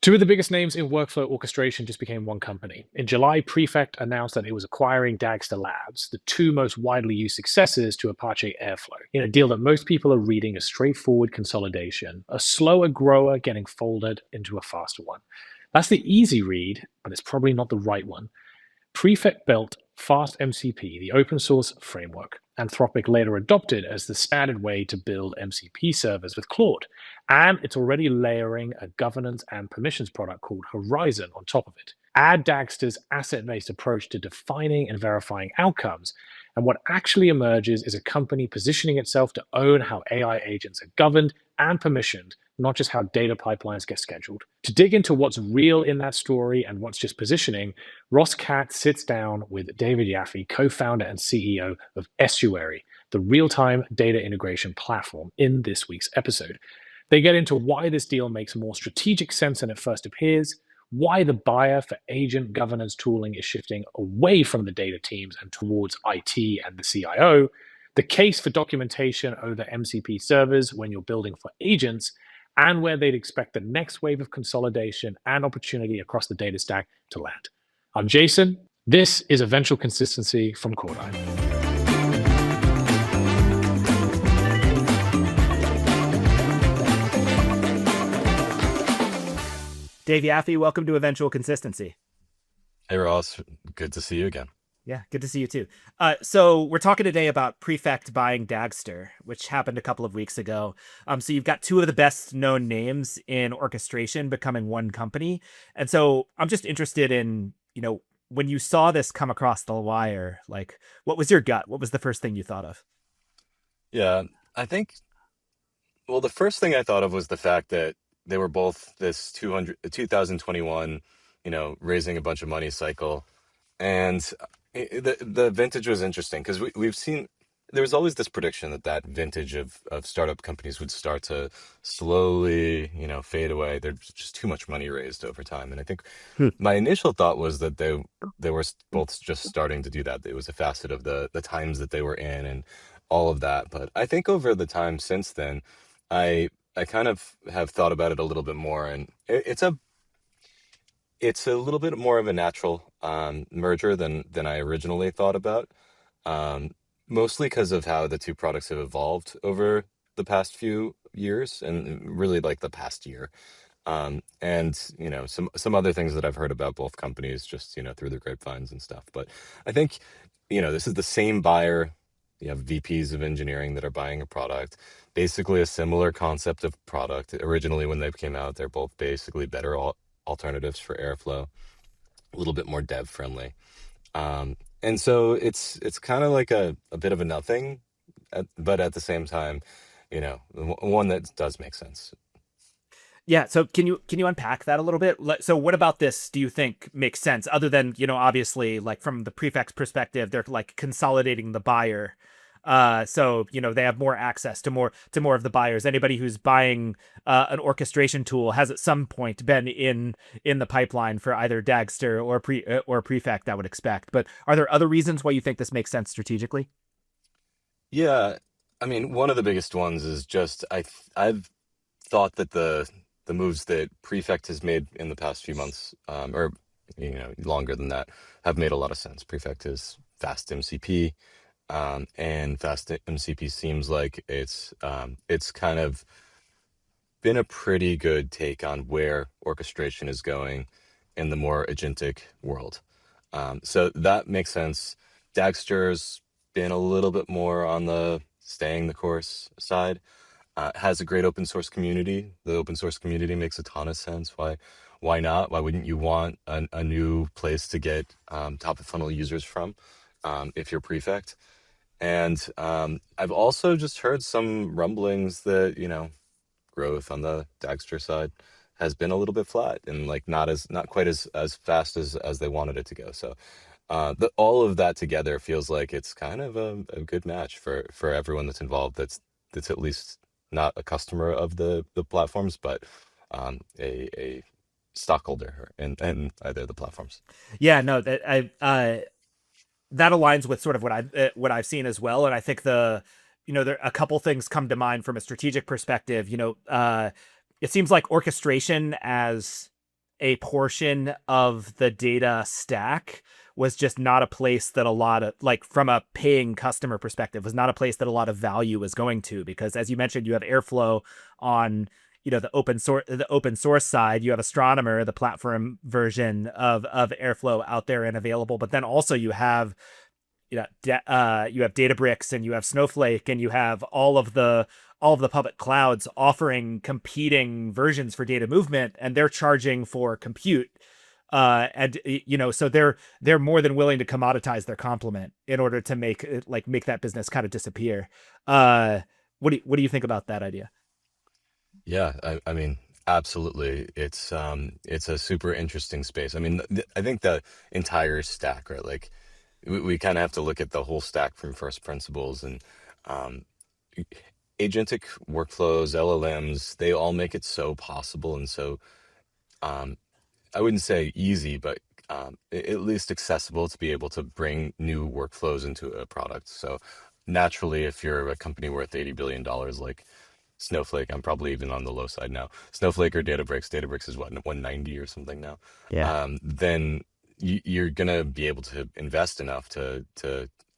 Two of the biggest names in workflow orchestration just became one company. In July, Prefect announced that it was acquiring Dagster Labs, the two most widely used successors to Apache Airflow, in a deal that most people are reading as straightforward consolidation, a slower grower getting folded into a faster one. That's the easy read, but it's probably not the right one. Prefect built FastMCP, the open source framework. Anthropic later adopted as the standard way to build MCP servers with Claude. And it's already layering a governance and permissions product called Horizon on top of it. Add Dagster's asset-based approach to defining and verifying outcomes, and what actually emerges is a company positioning itself to own how AI agents are governed and permissioned, not just how data pipelines get scheduled. To dig into what's real in that story and what's just positioning, Ross Katz sits down with David Yaffe, co-founder and CEO of Estuary, the real-time data integration platform, in this week's episode. They get into why this deal makes more strategic sense than it first appears, why the buyer for agent governance tooling is shifting away from the data teams and towards IT and the CIO, the case for documentation over MCP servers when you're building for agents, and where they'd expect the next wave of consolidation and opportunity across the data stack to land. I'm Jason. This is Eventual Consistency from Cordine. Dave Yaffe, welcome to Eventual Consistency. Hey, Ross. Good to see you again. Yeah, good to see you too. So we're talking today about Prefect buying Dagster, which happened a couple of weeks ago. So you've got two of the best known names in orchestration becoming one company. And so I'm just interested in, when you saw this come across the wire, like, what was your gut? What was the first thing you thought of? Yeah, I think, the first thing I thought of was the fact that they were both this 2021, raising a bunch of money cycle. And the vintage was interesting because we've seen, there was always this prediction that vintage of startup companies would start to slowly, fade away. There's just too much money raised over time. And I think my initial thought was that they were both just starting to do that. It was a facet of the times that they were in and all of that. But I think over the time since then, I kind of have thought about it a little bit more, and it's a little bit more of a natural merger than I originally thought about, mostly because of how the two products have evolved over the past few years and really like the past year. And some other things that I've heard about both companies just through the grapevines and stuff. But I think this is the same buyer. You have VPs of engineering that are buying a product, basically a similar concept of product. Originally, when they came out, they're both basically better alternatives for Airflow, a little bit more dev friendly. And so it's kind of like a bit of a nothing, but at the same time, one that does make sense. Yeah. So can you unpack that a little bit? So what about this do you think makes sense other than, obviously like from the Prefect's perspective, they're like consolidating the buyer. So, they have more access to more of the buyers. Anybody who's buying an orchestration tool has at some point been in the pipeline for either Dagster or Prefect, I would expect. But are there other reasons why you think this makes sense strategically? Yeah. I mean, one of the biggest ones is just I've thought that the moves that Prefect has made in the past few months, or longer than that, have made a lot of sense. Prefect is fast MCP, and fast MCP seems like it's kind of been a pretty good take on where orchestration is going in the more agentic world. So that makes sense. Dagster's been a little bit more on the staying the course side. Has a great open source community. The open source community makes a ton of sense. Why not? Why wouldn't you want a new place to get top of funnel users from if you're Prefect? And I've also just heard some rumblings that growth on the Dagster side has been a little bit flat and like not quite as fast as they wanted it to go. So all of that together feels like it's kind of a good match for everyone that's involved. That's at least not a customer of the platforms, but a stockholder in either of the platforms. Yeah, no, that aligns with sort of what I've seen as well. And I think there a couple things come to mind from a strategic perspective. It seems like orchestration as a portion of the data stack was just not a place that a lot of, like, from a paying customer perspective, was not a place that a lot of value was going to, because as you mentioned, you have Airflow on, the open source side. You have Astronomer, the platform version of Airflow out there and available, but then also you have you have Databricks, and you have Snowflake, and you have all of the public clouds offering competing versions for data movement, and they're charging for compute. And so they're more than willing to commoditize their complement in order to make that business kind of disappear. What do you think about that idea? Yeah, I mean, absolutely. It's a super interesting space. I mean, I think the entire stack, right? Like we kind of have to look at the whole stack from first principles, and um, agentic workflows, LLMs, they all make it so possible and so um, I wouldn't say easy, but at least accessible to be able to bring new workflows into a product. So naturally, if you're a company worth $80 billion like Snowflake, I'm probably even on the low side now. Snowflake or Databricks, Databricks is what, 190 or something now. Yeah. Then you're gonna be able to invest enough to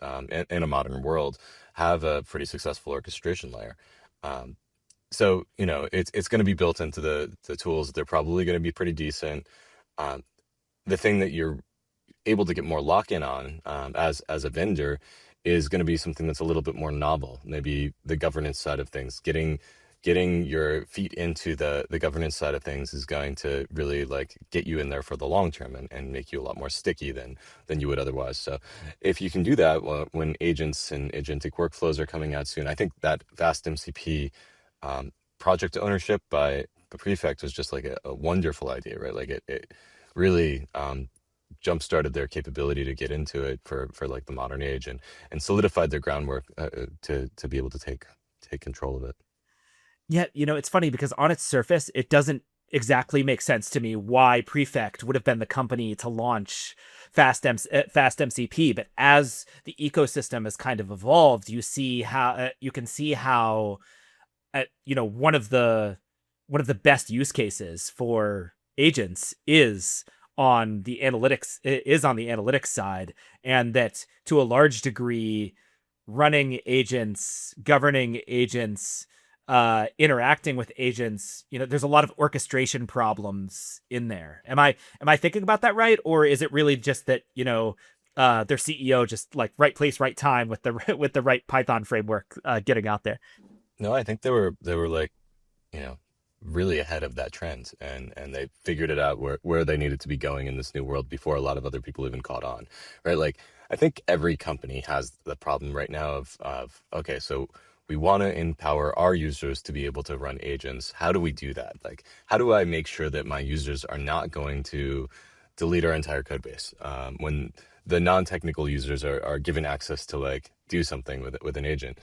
in a modern world have a pretty successful orchestration layer. Um, so it's going to be built into the tools. They're probably going to be pretty decent. Um, the thing that you're able to get more lock-in on as a vendor is going to be something that's a little bit more novel. Maybe the governance side of things, getting your feet into the governance side of things is going to really like get you in there for the long term and make you a lot more sticky than you would otherwise. So if you can do that when agents and agentic workflows are coming out soon, I think that vast MCP um, project ownership by the Prefect was just like a wonderful idea, right? Like it really jump started their capability to get into it for like the modern age and solidified their groundwork to be able to take control of it. Yeah, it's funny because on its surface, it doesn't exactly make sense to me why Prefect would have been the company to launch Fast MCP. But as the ecosystem has kind of evolved, you can see how one of the best use cases for agents is on the analytics side, and that to a large degree, running agents, governing agents, interacting with agents, there's a lot of orchestration problems in there. Am I thinking about that right, or is it really just that their CEO just like right place, right time with the right Python framework getting out there? No, I think they were like, you know, really ahead of that trend, and they figured it out where they needed to be going in this new world before a lot of other people even caught on, right? Like I think every company has the problem right now of okay, so we want to empower our users to be able to run agents. How do we do that? Like, how do I make sure that my users are not going to delete our entire code base when the non-technical users are given access to like do something with an agent?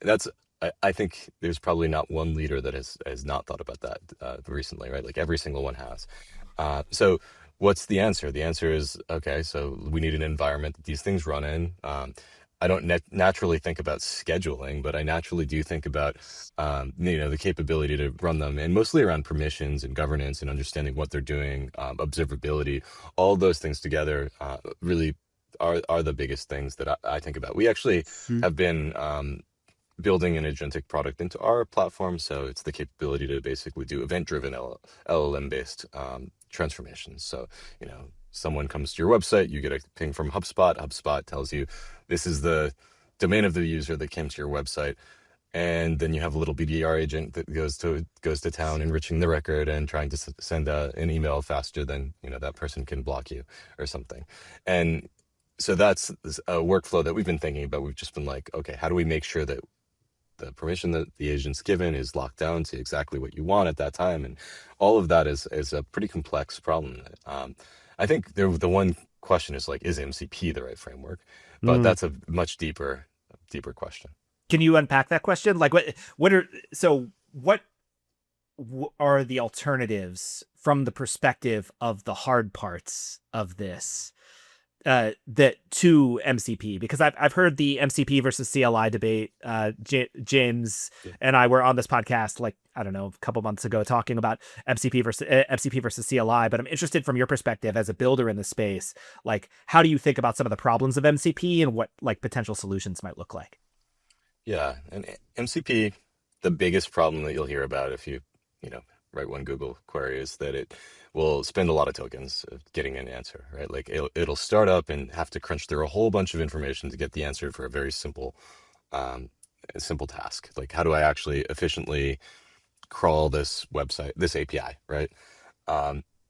That's I think there's probably not one leader that has not thought about that recently, right? Like every single one has. So what's the answer? The answer is okay. So we need an environment that these things run in. I don't naturally think about scheduling, but I naturally do think about the capability to run them, and mostly around permissions and governance and understanding what they're doing, observability. All those things together really are the biggest things that I think about. We actually have been building an agentic product into our platform. So it's the capability to basically do event-driven LLM-based transformations. So, someone comes to your website, you get a ping from HubSpot. HubSpot tells you this is the domain of the user that came to your website. And then you have a little BDR agent that goes to town, enriching the record and trying to send an email faster than that person can block you or something. And so that's a workflow that we've been thinking about. We've just been like, okay, how do we make sure that the permission that the agent's given is locked down to exactly what you want at that time? And all of that is a pretty complex problem. I think the one question is like, is MCP the right framework? But that's a much deeper question. Can you unpack that question? Like what are the alternatives from the perspective of the hard parts of this? that to MCP, because I've heard the MCP versus CLI debate. James Yeah. and I were on this podcast, like, I don't know, a couple months ago, talking about MCP versus CLI. But I'm interested from your perspective as a builder in the space, like, how do you think about some of the problems of MCP and what like potential solutions might look like? Yeah, and MCP, the biggest problem that you'll hear about if you know, write one Google query is that it will spend a lot of tokens getting an answer, right? Like it'll start up and have to crunch through a whole bunch of information to get the answer for a very um, simple task. Like, how do I actually efficiently crawl this website, this API, right?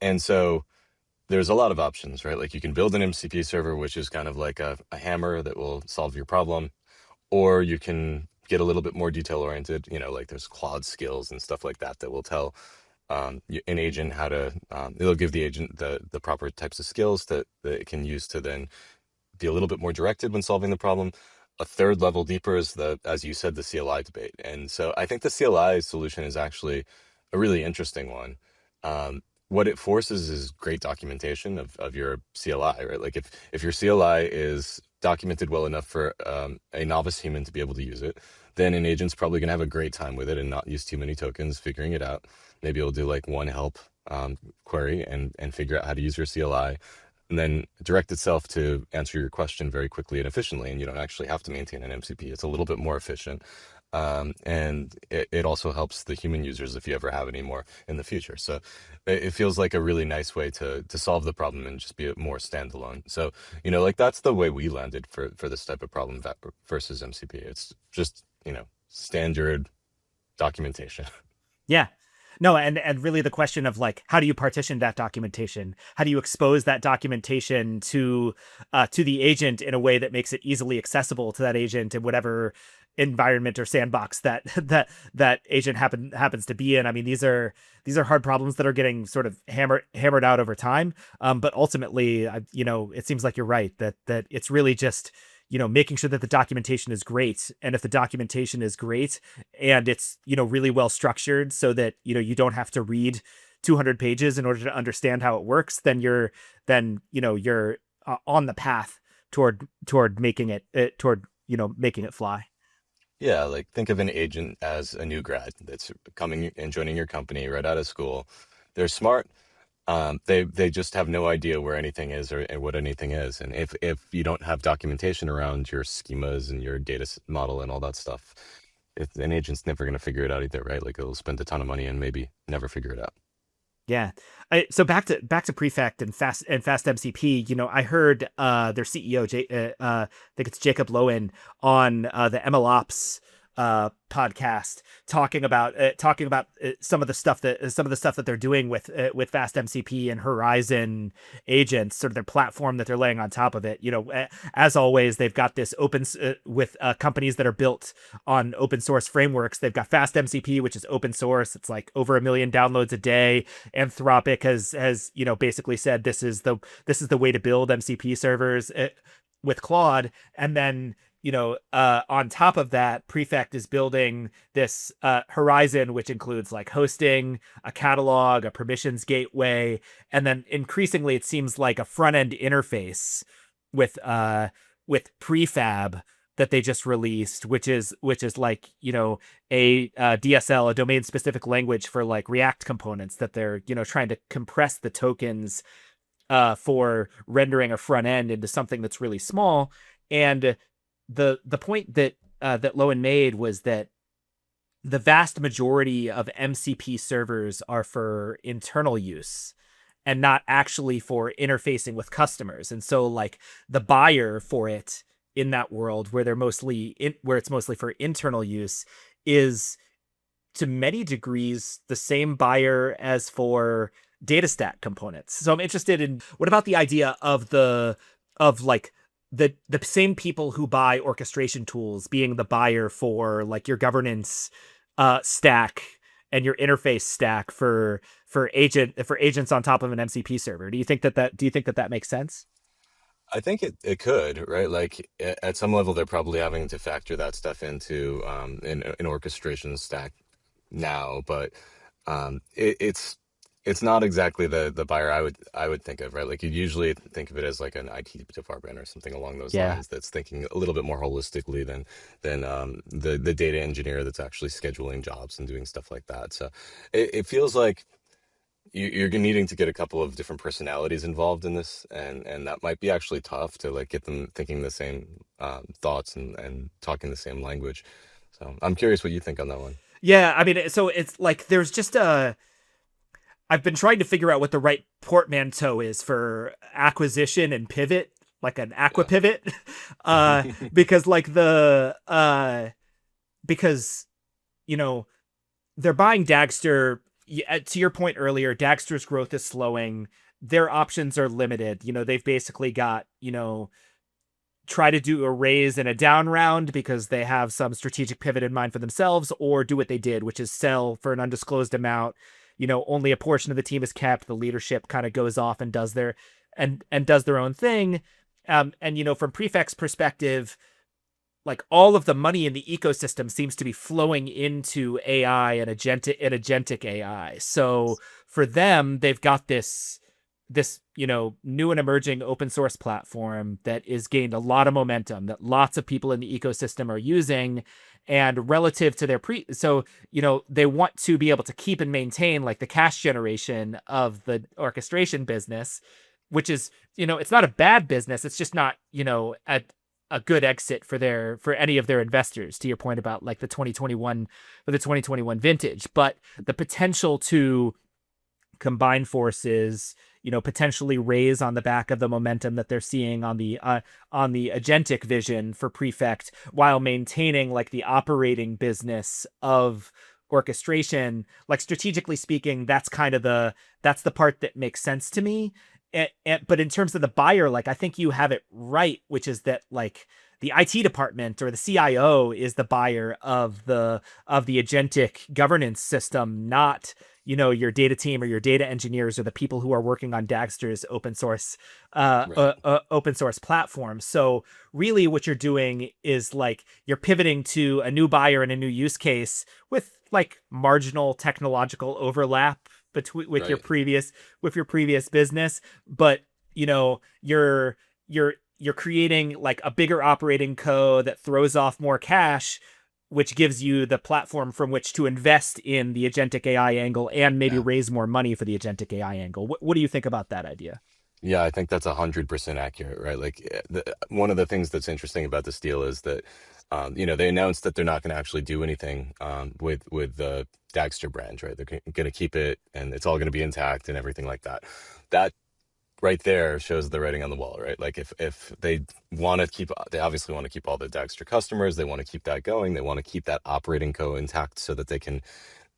And so there's a lot of options, right? Like you can build an MCP server, which is kind of like a hammer that will solve your problem, or you can get a little bit more detail oriented, like there's Claude skills and stuff like that that will tell an agent how to, it'll give the agent the proper types of skills that it can use to then be a little bit more directed when solving the problem. A third level deeper is as you said, the CLI debate. And so I think the CLI solution is actually a really interesting one. What it forces is great documentation of your CLI, right? Like if your CLI is documented well enough for a novice human to be able to use it, then an agent's probably going to have a great time with it and not use too many tokens figuring it out. Maybe it'll do like one help query and figure out how to use your CLI, and then direct itself to answer your question very quickly and efficiently. And you don't actually have to maintain an MCP. It's a little bit more efficient. And it also helps the human users if you ever have any more in the future. So it feels like a really nice way to solve the problem and just be more standalone. So, like that's the way we landed for this type of problem versus MCP. It's just, standard documentation. Yeah. No, and really the question of like, how do you partition that documentation? How do you expose that documentation to the agent in a way that makes it easily accessible to that agent in whatever environment or sandbox that agent happens to be in? I mean, these are hard problems that are getting sort of hammered out over time. But ultimately, it seems like you're right that it's really just making sure that the documentation is great. And if the documentation is great and it's, really well structured so that, you don't have to read 200 pages in order to understand how it works, then you're on the path toward making making it fly. Yeah, like think of an agent as a new grad that's coming and joining your company right out of school. They're smart. They just have no idea where anything is or what anything is. And if you don't have documentation around your schemas and your data model and all that stuff, an agent's never going to figure it out either, right? Like it'll spend a ton of money and maybe never figure it out. Yeah. So back to Prefect and Fast MCP. I heard their CEO, I think it's Jacob Lowen, on the MLOps podcast talking about some of the stuff that they're doing with Fast MCP and Horizon agents, sort of their platform that they're laying on top of it. As always, they've got this open with companies that are built on open source frameworks. They've got Fast MCP, which is open source. It's like over 1 million downloads a day. Anthropic has basically said this is the way to build MCP servers with Claude. And then on top of that, Prefect is building this Horizon, which includes like hosting, a catalog, a permissions gateway, and then increasingly it seems like a front end interface with Prefab that they just released, which is like a DSL, a domain specific language for like React components that they're trying to compress the tokens for rendering a front end into something that's really small. And the point that Lowen made was that the vast majority of MCP servers are for internal use and not actually for interfacing with customers. And so like the buyer for it in that world where where it's mostly for internal use is to many degrees the same buyer as for data stack components. So I'm interested in, what about the idea of the same people who buy orchestration tools being the buyer for like your governance stack and your interface stack for agents on top of an MCP server? Do you think that makes sense? I think it could, right? Like at some level, they're probably having to factor that stuff into an orchestration stack now, but it's it's not exactly the buyer I would think of, right? Like you'd usually think of it as like an IT department or something along those Yeah. lines that's thinking a little bit more holistically than the data engineer that's actually scheduling jobs and doing stuff like that. So it feels like you're needing to get a couple of different personalities involved in this, and that might be actually tough to like get them thinking the same thoughts and talking the same language. So I'm curious what you think on that one. Yeah, I mean, so it's like there's just a. I've been trying to figure out what the right portmanteau is for acquisition and pivot, like an Yeah. aqua-pivot, because like because you know they're buying Dagster. To your point earlier, Dagster's growth is slowing. Their options are limited. They've basically got try to do a raise and a down round because they have some strategic pivot in mind for themselves, or do what they did, which is sell for an undisclosed amount. Only a portion of the team is kept. The leadership kind of goes off and does their own thing. From Prefect's perspective, like all of the money in the ecosystem seems to be flowing into AI and agentic AI. So for them, they've got this new and emerging open source platform that is gained a lot of momentum, that lots of people in the ecosystem are using. And relative to their they want to be able to keep and maintain like the cash generation of the orchestration business, which is, it's not a bad business. It's just not, a good exit for any of their investors, to your point about like the 2021 vintage. But the potential to combine forces, potentially raise on the back of the momentum that they're seeing on the agentic vision for Prefect, while maintaining like the operating business of orchestration. Like strategically speaking, that's the part that makes sense to me. But in terms of the buyer, like I think you have it right, which is that like the IT department or the CIO is the buyer of the agentic governance system, not your data team or your data engineers or the people who are working on Dagster's open source Right. open source platform. So really what you're doing is like you're pivoting to a new buyer and a new use case with like marginal technological overlap between Right. with your previous business, but you're creating like a bigger operating code that throws off more cash, which gives you the platform from which to invest in the agentic AI angle and maybe Yeah. raise more money for the agentic AI angle. What do you think about that idea? Yeah, I think that's 100% accurate, right? Like one of the things that's interesting about this deal is that, they announced that they're not going to actually do anything with the Dagster brand, right? They're going to keep it, and it's all going to be intact and everything like that. That right there shows the writing on the wall, right? Like if they want to keep, they obviously want to keep all the Dagster customers. They want to keep that going. They want to keep that operating co intact so that they can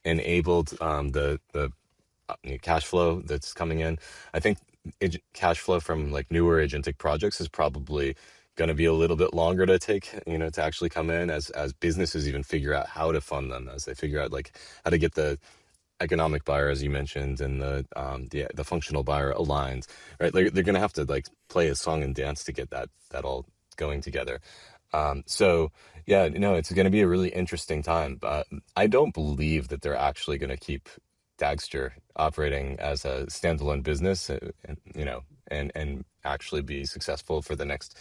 enable the cash flow that's coming in. I think cash flow from like newer agentic projects is probably going to be a little bit longer to take, to actually come in as businesses even figure out how to fund them, as they figure out like how to get the economic buyer, as you mentioned, and the functional buyer aligned, right? They're going to have to like play a song and dance to get that all going together. So yeah, it's going to be a really interesting time. But I don't believe that they're actually going to keep Dagster operating as a standalone business, and actually be successful for the next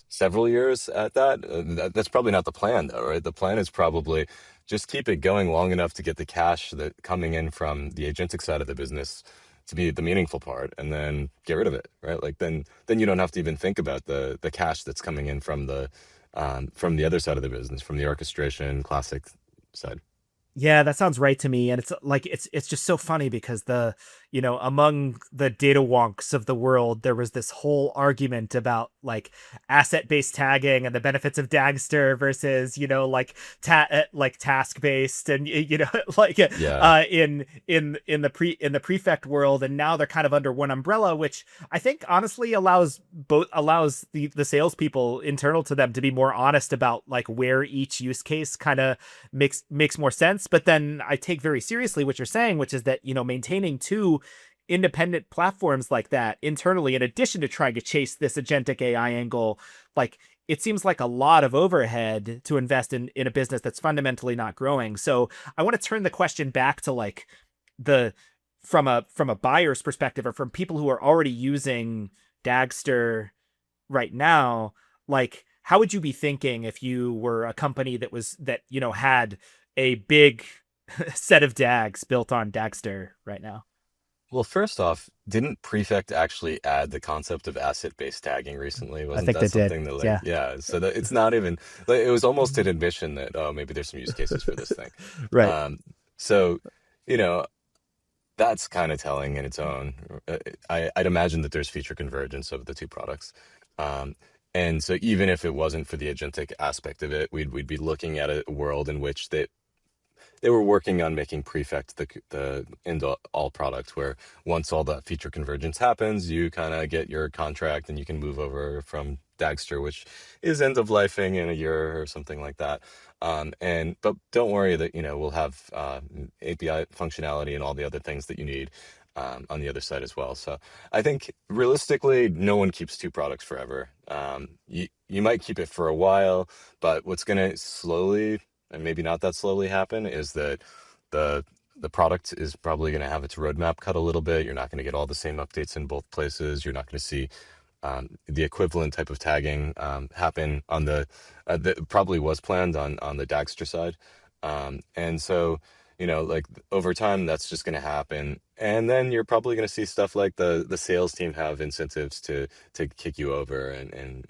several years at that. That's probably not the plan, though, right? The plan is probably just keep it going long enough to get the cash that coming in from the agentic side of the business to be the meaningful part, and then get rid of it, right? Like then you don't have to even think about the cash that's coming in from the other side of the business, from the orchestration classic side. Yeah, that sounds right to me. And it's like it's just so funny because among the data wonks of the world, there was this whole argument about like asset-based tagging and the benefits of Dagster versus, like task-based and like Yeah. in the Prefect world. And now they're kind of under one umbrella, which I think honestly allows the salespeople internal to them to be more honest about like where each use case kind of makes more sense. But then I take very seriously what you're saying, which is that, maintaining two independent platforms like that internally, in addition to trying to chase this agentic AI angle, like it seems like a lot of overhead to invest in a business that's fundamentally not growing. So I want to turn the question back to like the from a buyer's perspective, or from people who are already using Dagster right now, like how would you be thinking if you were a company that had a big set of DAGs built on Dagster right now? Well, first off, didn't Prefect actually add the concept of asset-based tagging recently? I Wasn't think that they did. something that, like, Yeah. yeah, so that it's not even like, it was almost an admission that, oh, maybe there's some use cases for this thing. Right. Um, so, you know, that's kind of telling in its own. I'd imagine that there's feature convergence of the two products. Um, and so even if it wasn't for the agentic aspect of it, we'd be looking at a world in which they were working on making Prefect the end all product, where once all that feature convergence happens, you kind of get your contract and you can move over from Dagster, which is end of lifing in a year or something like that. But don't worry that we'll have API functionality and all the other things that you need on the other side as well. So I think realistically, no one keeps two products forever. You might keep it for a while, but what's going to slowly and maybe not that slowly happen is that the the product is probably going to have its roadmap cut a little bit. You're not going to get all the same updates in both places. You're not going to see the equivalent type of tagging happen on that probably was planned on the Dagster side. And so, like over time, that's just going to happen. And then you're probably going to see stuff like the sales team have incentives to kick you over, and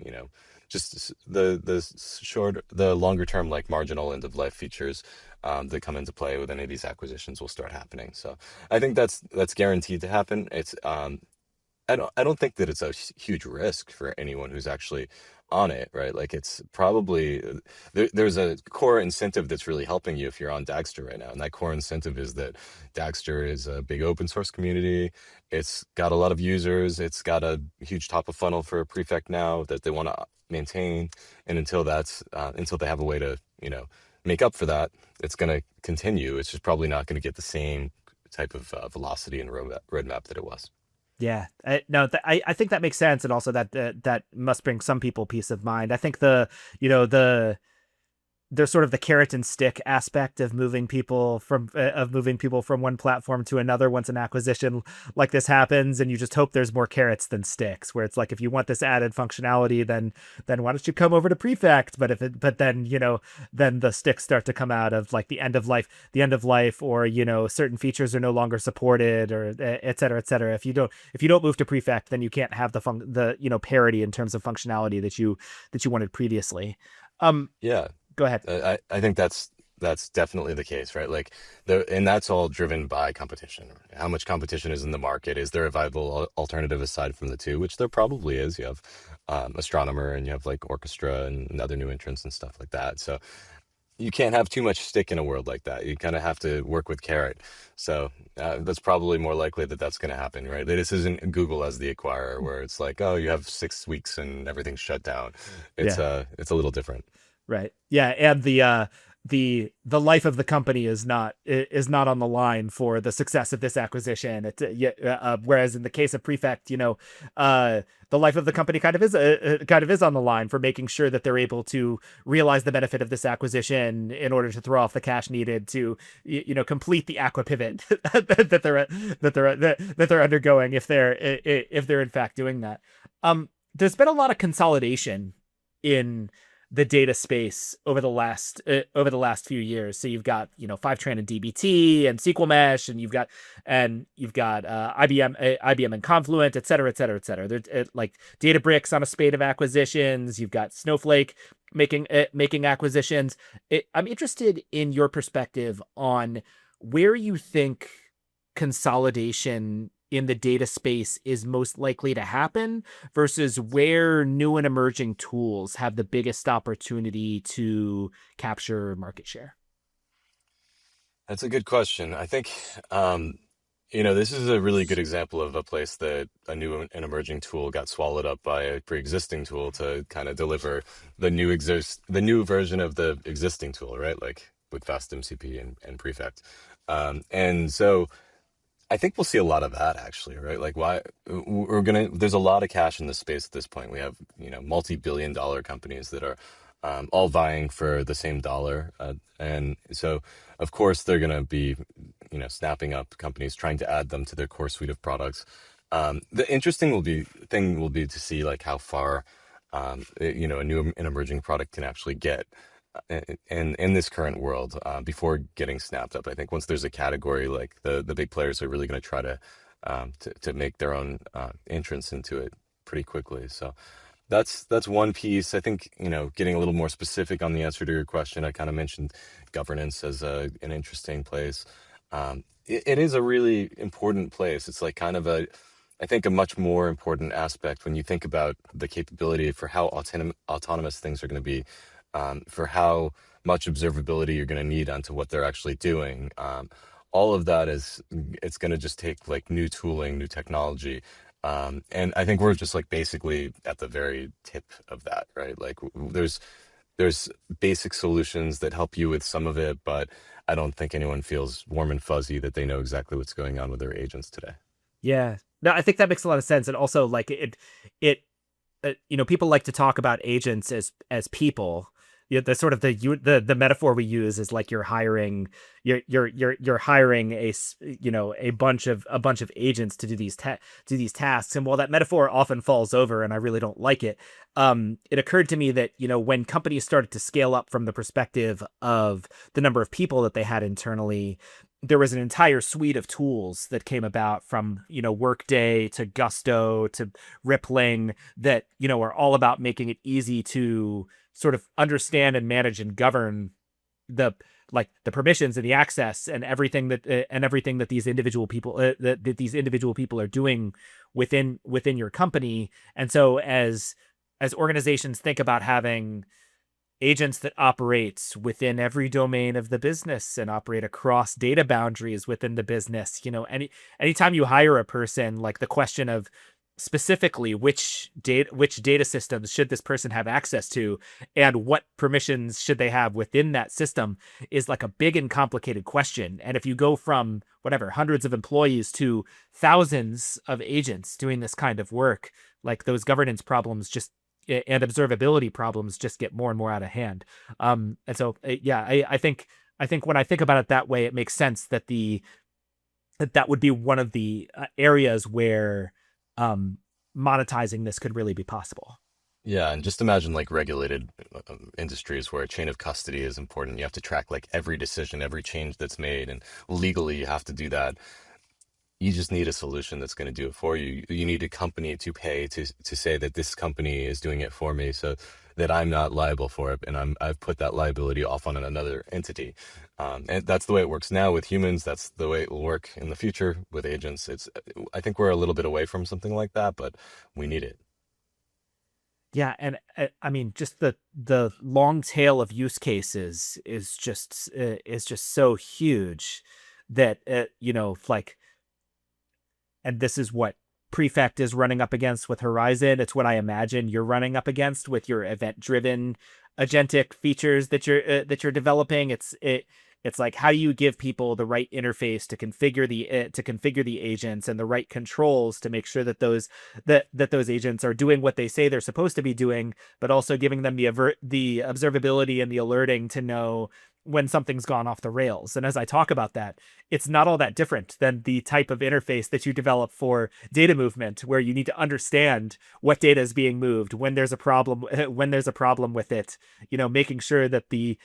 just the longer term, like marginal end of life features that come into play with any of these acquisitions will start happening. So I think that's guaranteed to happen. I don't think that it's a huge risk for anyone who's actually on it, right? Like it's probably there's a core incentive that's really helping you if you're on Dagster right now, and that core incentive is that Dagster is a big open source community. It's got a lot of users. It's got a huge top of funnel for Prefect now that they want to maintain, and until they have a way to make up for that, it's going to continue. It's just probably not going to get the same type of velocity and roadmap that it was. Yeah, I think that makes sense, and also that must bring some people peace of mind. I think there's sort of the carrot and stick aspect of moving people from one platform to another once an acquisition like this happens, and you just hope there's more carrots than sticks, where it's like, if you want this added functionality, then why don't you come over to Prefect? But then then the sticks start to come out of, like, the end of life, or certain features are no longer supported, or et cetera, et cetera. If you don't move to Prefect, then you can't have the parity in terms of functionality that you wanted previously. Yeah. Go ahead. I think that's definitely the case, right? Like and that's all driven by competition. How much competition is in the market? Is there a viable alternative aside from the two? Which there probably is. You have Astronomer, and you have like Orchestra and other new entrants and stuff like that. So you can't have too much stick in a world like that. You kind of have to work with carrot. So that's probably more likely that that's going to happen, right? This isn't Google as the acquirer, where it's like, oh, you have 6 weeks and everything's shut down. It's Yeah. it's a little different. Right. Yeah, and the life of the company is not on the line for the success of this acquisition. Whereas in the case of Prefect, the life of the company kind of is on the line for making sure that they're able to realize the benefit of this acquisition in order to throw off the cash needed to complete the aqua-pivot that they're undergoing, if they're in fact doing that. There's been a lot of consolidation in the data space over the last few years. So you've got Fivetran and DBT and SQL Mesh, and you've got IBM and Confluent, et cetera, et cetera, et cetera. There's like Databricks on a spate of acquisitions. You've got Snowflake making acquisitions. I'm interested in your perspective on where you think consolidation in the data space is most likely to happen, versus where new and emerging tools have the biggest opportunity to capture market share. That's a good question. I think, this is a really good example of a place that a new and emerging tool got swallowed up by a pre-existing tool to kind of deliver the new version of the existing tool, right? Like with FastMCP and Prefect. And so I think we'll see a lot of that, actually, right? Like, there's a lot of cash in this space at this point. We have, multi-billion-dollar companies that are all vying for the same dollar. And so, of course, they're going to be, snapping up companies trying to add them to their core suite of products. The interesting thing will be to see like how far, an emerging product can actually get in this current world before getting snapped up. I think once there's a category, like the big players are really going to try to make their own entrance into it pretty quickly. So that's one piece. I think, getting a little more specific on the answer to your question, I kind of mentioned governance as an interesting place. It is a really important place. It's like kind of I think a much more important aspect when you think about the capability for how autonomous things are going to be, for how much observability you're going to need onto what they're actually doing. All of that it's going to just take like new tooling, new technology. And I think we're just like basically at the very tip of that, right? Like there's basic solutions that help you with some of it, but I don't think anyone feels warm and fuzzy that they know exactly what's going on with their agents today. Yeah. No, I think that makes a lot of sense. And also like people like to talk about agents as people. The sort of the metaphor we use is like you're hiring a bunch of agents to do these tasks. And while that metaphor often falls over and I really don't like it, it occurred to me that, when companies started to scale up from the perspective of the number of people that they had internally, there was an entire suite of tools that came about from, Workday to Gusto to Rippling that, are all about making it easy to sort of understand and manage and govern the permissions and the access and everything that these individual people are doing within your company. And so as organizations think about having agents that operate within every domain of the business and operate across data boundaries within the business, anytime you hire a person, like the question of specifically which data systems should this person have access to and what permissions should they have within that system is like a big and complicated question. And if you go from hundreds of employees to thousands of agents doing this kind of work, like those governance problems and observability problems just get more and more out of hand. And so I think when I think about it that way, it makes sense that that would be one of the areas where monetizing this could really be possible. Yeah, and just imagine like regulated industries where a chain of custody is important. You have to track like every decision, every change that's made, and legally you have to do that. You just need a solution that's going to do it for you. You need a company to pay to say that this company is doing it for me, so that I'm not liable for it, and I've put that liability off on another entity. And that's the way it works now with humans. That's the way it will work in the future with agents. I think we're a little bit away from something like that, but we need it. Yeah, and I mean, just the long tail of use cases is just so huge that and this is what Prefect is running up against with Horizon. It's what I imagine you're running up against with your event-driven agentic features that you're developing. It's like, how do you give people the right interface to configure the agents and the right controls to make sure that those agents are doing what they say they're supposed to be doing, but also giving them the observability and the alerting to know when something's gone off the rails. And as I talk about that, it's not all that different than the type of interface that you develop for data movement, where you need to understand what data is being moved, when there's a problem with it, making sure that the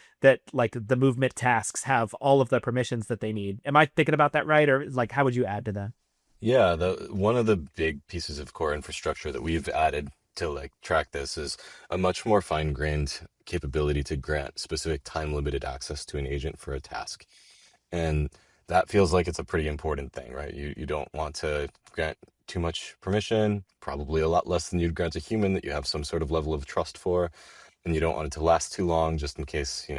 movement tasks have all of the permissions that they need. Am I thinking about that right? Or like, how would you add to that? Yeah, one of the big pieces of core infrastructure that we've added to like track this is a much more fine-grained capability to grant specific time-limited access to an agent for a task. And that feels like it's a pretty important thing, right? You don't want to grant too much permission, probably a lot less than you'd grant a human that you have some sort of level of trust for, and you don't want it to last too long just in case,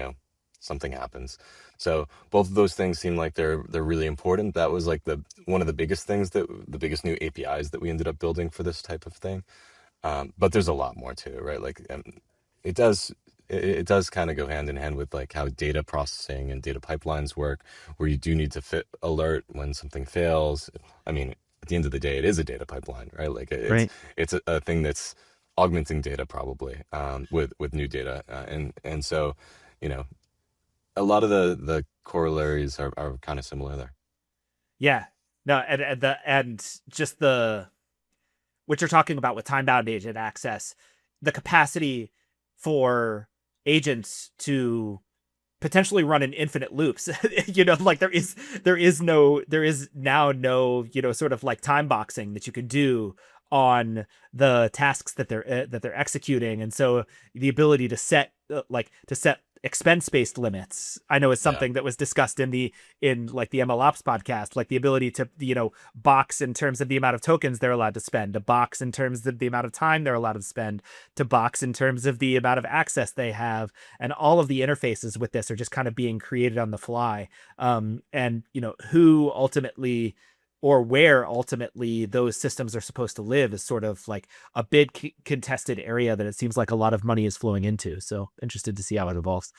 something happens. So both of those things seem like they're really important. That was like one of the biggest things, the biggest new APIs that we ended up building for this type of thing. But there's a lot more to it, right? Like it does kind of go hand in hand with like how data processing and data pipelines work, where you do need to alert when something fails. I mean, at the end of the day, it is a data pipeline, right? Like Right. it's a thing that's augmenting data probably with new data, and so you know a lot of the corollaries are kind of similar there. Yeah. No, and just the what you're talking about with time-bound agent access, the capacity for agents to potentially run in infinite loops. Like there is now no, sort of like time boxing that you can do on the tasks that they're executing. And so the ability to set expense-based limits, I know, is Yeah. something that was discussed in like the MLOps podcast, like the ability to, box in terms of the amount of tokens they're allowed to spend, to box in terms of the amount of time they're allowed to spend, to box in terms of the amount of access they have. And all of the interfaces with this are just kind of being created on the fly. And who ultimately, or where ultimately those systems are supposed to live, is sort of like a big contested area that it seems like a lot of money is flowing into. So interested to see how it evolves.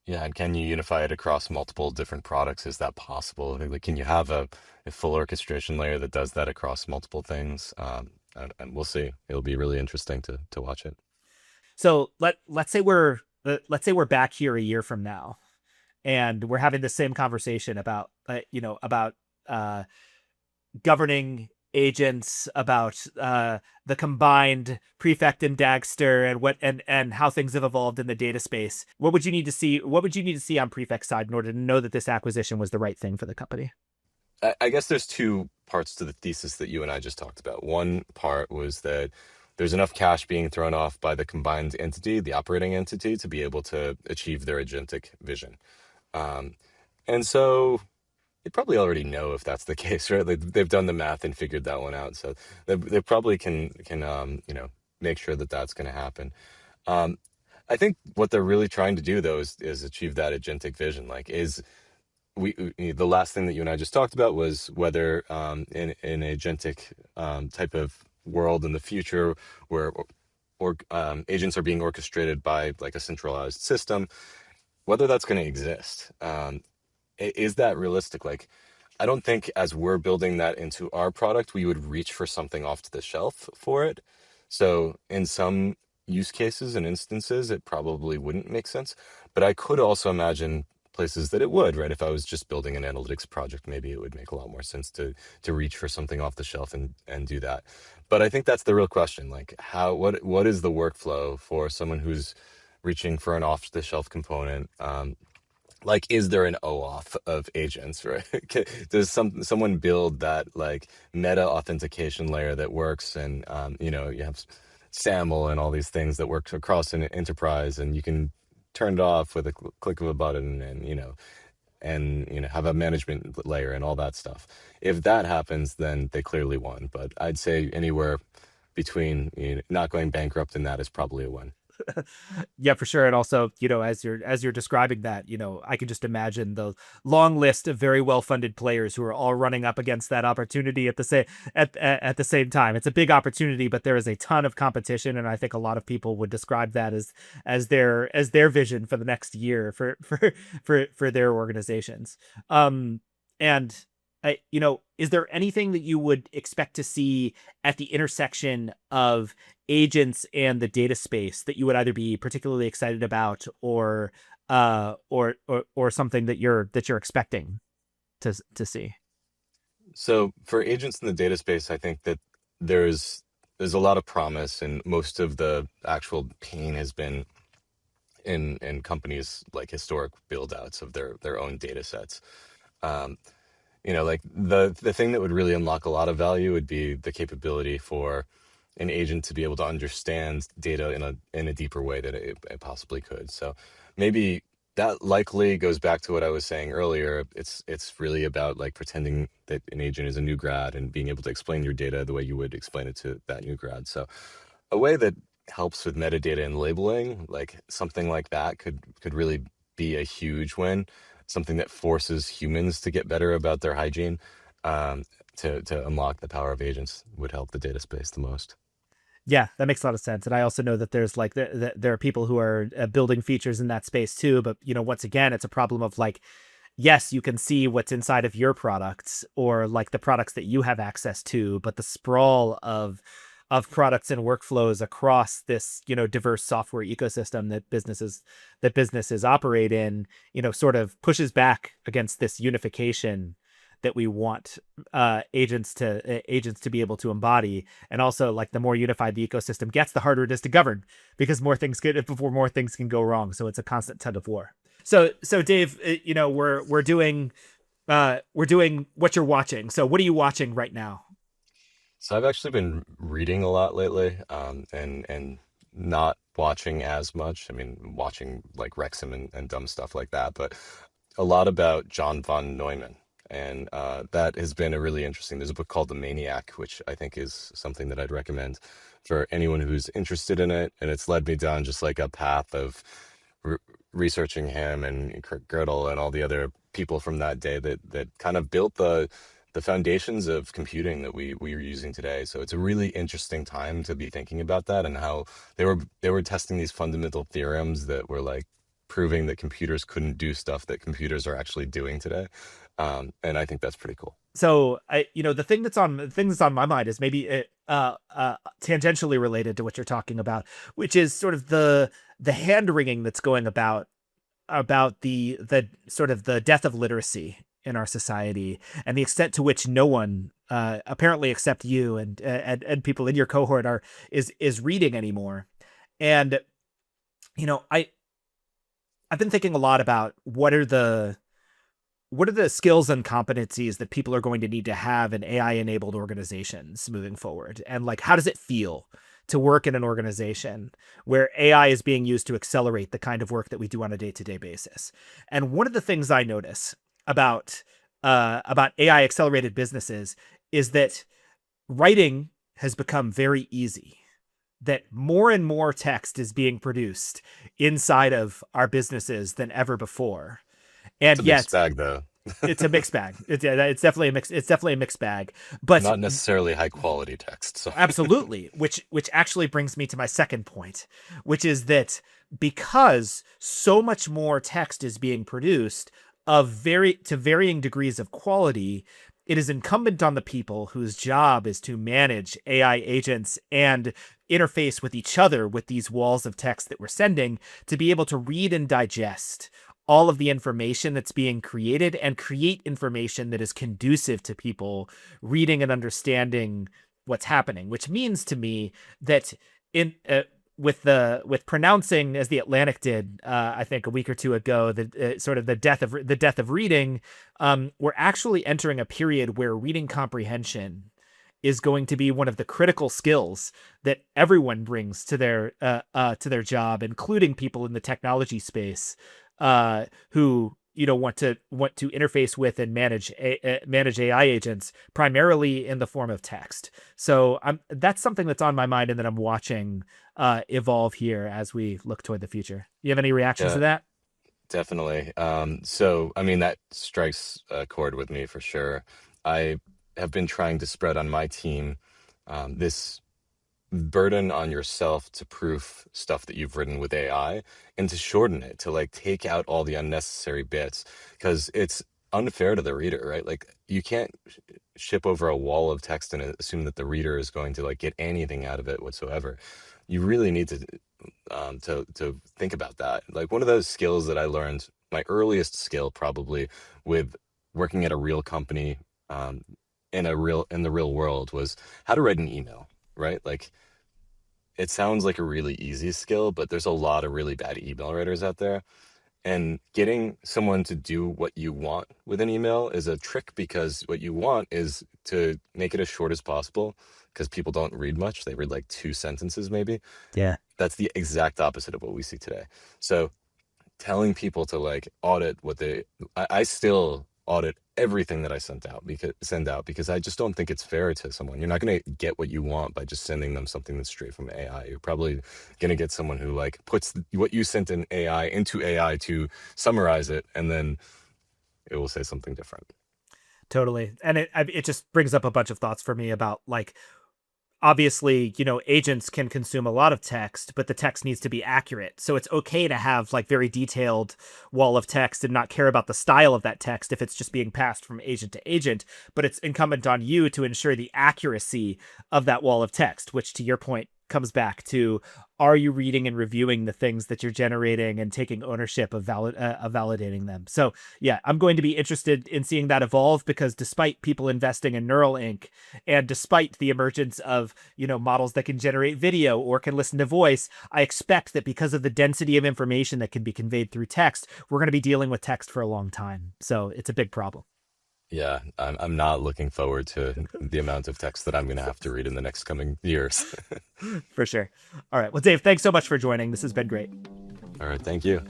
Yeah, and can you unify it across multiple different products? Is that possible? Like, can you have a full orchestration layer that does that across multiple things? And we'll see. It'll be really interesting to watch it. So let's say we're back here a year from now, and we're having the same conversation about uh, governing agents, about the combined Prefect and Dagster, and how things have evolved in the data space. What would you need to see? What would you need to see on Prefect's side in order to know that this acquisition was the right thing for the company? I guess there's two parts to the thesis that you and I just talked about. One part was that there's enough cash being thrown off by the combined entity, the operating entity, to be able to achieve their agentic vision. Um, and so they probably already know if that's the case, right? They've done the math and figured that one out. So they probably can make sure that that's going to happen. Um, I think what they're really trying to do though is achieve that agentic vision. Like, is the last thing that you and I just talked about was whether in an agentic type of world in the future where agents are being orchestrated by like a centralized system, whether that's going to exist. Is that realistic? Like, I don't think as we're building that into our product, we would reach for something off the shelf for it. So in some use cases and instances, it probably wouldn't make sense. But I could also imagine places that it would, right? If I was just building an analytics project, maybe it would make a lot more sense to reach for something off the shelf and do that. But I think that's the real question. Like, what is the workflow for someone who's reaching for an off the shelf component? Like, is there an OAuth of agents, right? Does someone build that like meta authentication layer that works, and you have SAML and all these things that work across an enterprise, and you can turn it off with a click of a button, and have a management layer and all that stuff. If that happens, then they clearly won. But I'd say anywhere between not going bankrupt and that is probably a win. Yeah, for sure. And also, as you're describing that, I can just imagine the long list of very well-funded players who are all running up against that opportunity at the same time. It's a big opportunity, but there is a ton of competition, and I think a lot of people would describe that as their vision for the next year for their organizations. And is there anything that you would expect to see at the intersection of agents and the data space that you would either be particularly excited about, or something that you're expecting to see? So for agents in the data space, I think that there's a lot of promise, and most of the actual pain has been in companies like historic build outs of their own data sets. Um, like the thing that would really unlock a lot of value would be the capability for an agent to be able to understand data in a deeper way that it possibly could. So maybe that likely goes back to what I was saying earlier. It's really about like pretending that an agent is a new grad and being able to explain your data the way you would explain it to that new grad. So a way that helps with metadata and labeling, like something like that could really be a huge win. Something that forces humans to get better about their hygiene, to unlock the power of agents would help the data space the most. Yeah, that makes a lot of sense. And I also know that there's like there are people who are building features in that space too. But once again, it's a problem of like, yes, you can see what's inside of your products or like the products that you have access to, but the sprawl of products and workflows across this, diverse software ecosystem that businesses operate in, sort of pushes back against this unification that we want agents to be able to embody. And also, like, the more unified the ecosystem gets, the harder it is to govern, because more things can go wrong. So it's a constant tug of war. So Dave, we're doing what you're watching. So what are you watching right now? So I've actually been reading a lot lately, and not watching as much. I mean, watching like Wrexham and dumb stuff like that, but a lot about John von Neumann. And that has been a really interesting. There's a book called The Maniac, which I think is something that I'd recommend for anyone who's interested in it. And it's led me down just like a path of re researching him and Kurt Gödel and all the other people from that day that kind of built the foundations of computing that we are using today. So it's a really interesting time to be thinking about that, and how they were testing these fundamental theorems that were like proving that computers couldn't do stuff that computers are actually doing today. And I think that's pretty cool. So the thing that's on my mind is maybe tangentially related to what you're talking about, which is sort of the hand wringing that's going about the sort of the death of literacy in our society, and the extent to which no one, apparently except you and people in your cohort, is reading anymore. And I've been thinking a lot about what are the skills and competencies that people are going to need to have in AI enabled organizations moving forward, and like, how does it feel to work in an organization where AI is being used to accelerate the kind of work that we do on a day-to-day basis. And one of the things I notice about AI accelerated businesses is that writing has become very easy, that more and more text is being produced inside of our businesses than ever before. And It's a yet mixed bag, though. it's a mixed bag. It's definitely a mixed bag, but Not necessarily high quality text. So absolutely, which actually brings me to my second point, which is that because so much more text is being produced to varying degrees of quality, it is incumbent on the people whose job is to manage AI agents and interface with each other with these walls of text that we're sending, to be able to read and digest all of the information that's being created and create information that is conducive to people reading and understanding what's happening. Which means to me that with pronouncing, as the Atlantic did, I think a week or two ago, sort of the death of reading, we're actually entering a period where reading comprehension is going to be one of the critical skills that everyone brings to their job, including people in the technology space, who want to interface with and manage AI agents primarily in the form of text. So that's something that's on my mind and that I'm watching evolve here as we look toward the future. You have any reactions yeah, to that? definitely. So I mean, that strikes a chord with me for sure. I have been trying to spread on my team this burden on yourself to proof stuff that you've written with AI, and to shorten it, to like take out all the unnecessary bits, because it's unfair to the reader, right? Like, you can't ship over a wall of text and assume that the reader is going to like get anything out of it whatsoever. You really need to think about that. Like, one of those skills that I learned, my earliest skill probably, with working at a real company, um, in the real world, was how to write an email, right? Like, it sounds like a really easy skill, but there's a lot of really bad email writers out there. And getting someone to do what you want with an email is a trick, because what you want is to make it as short as possible, because people don't read much. They read like two sentences, maybe. Yeah. That's the exact opposite of what we see today. So telling people to like audit what I still audit everything that I send out, because I just don't think it's fair to someone. You're not going to get what you want by just sending them something that's straight from AI. You're probably going to get someone who like puts what you sent in AI into AI to summarize it, and then it will say something different. Totally. And it just brings up a bunch of thoughts for me about, like, obviously, agents can consume a lot of text, but the text needs to be accurate. So it's okay to have like very detailed wall of text and not care about the style of that text if it's just being passed from agent to agent. But it's incumbent on you to ensure the accuracy of that wall of text, which, to your point, comes back to, are you reading and reviewing the things that you're generating and taking ownership of validating them? So yeah, I'm going to be interested in seeing that evolve, because despite people investing in Neuralink, and despite the emergence of, models that can generate video or can listen to voice, I expect that because of the density of information that can be conveyed through text, we're going to be dealing with text for a long time. So it's a big problem. Yeah, I'm not looking forward to the amount of text that I'm going to have to read in the next coming years. For sure. All right. Well, Dave, thanks so much for joining. This has been great. All right, thank you.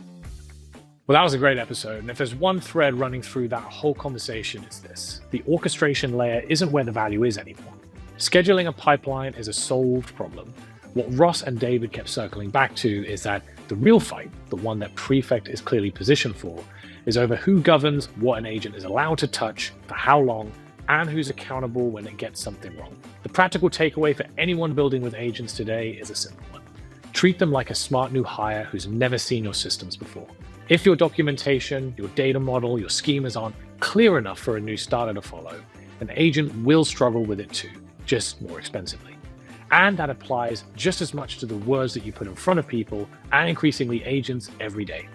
Well, that was a great episode. And if there's one thread running through that whole conversation, it's this: the orchestration layer isn't where the value is anymore. Scheduling a pipeline is a solved problem. What Ross and David kept circling back to is that the real fight, the one that Prefect is clearly positioned for, is over who governs what an agent is allowed to touch, for how long, and who's accountable when it gets something wrong. The practical takeaway for anyone building with agents today is a simple one. Treat them like a smart new hire who's never seen your systems before. If your documentation, your data model, your schemas aren't clear enough for a new starter to follow, an agent will struggle with it too, just more expensively. And that applies just as much to the words that you put in front of people, and increasingly agents, every day.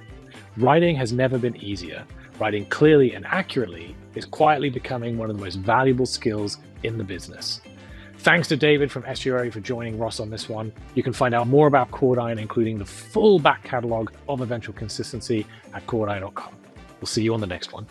Writing has never been easier. Writing clearly and accurately is quietly becoming one of the most valuable skills in the business. Thanks to David from Estuary for joining Ross on this one. You can find out more about Chordine, including the full back catalog of eventual consistency, at chordine.com. We'll see you on the next one.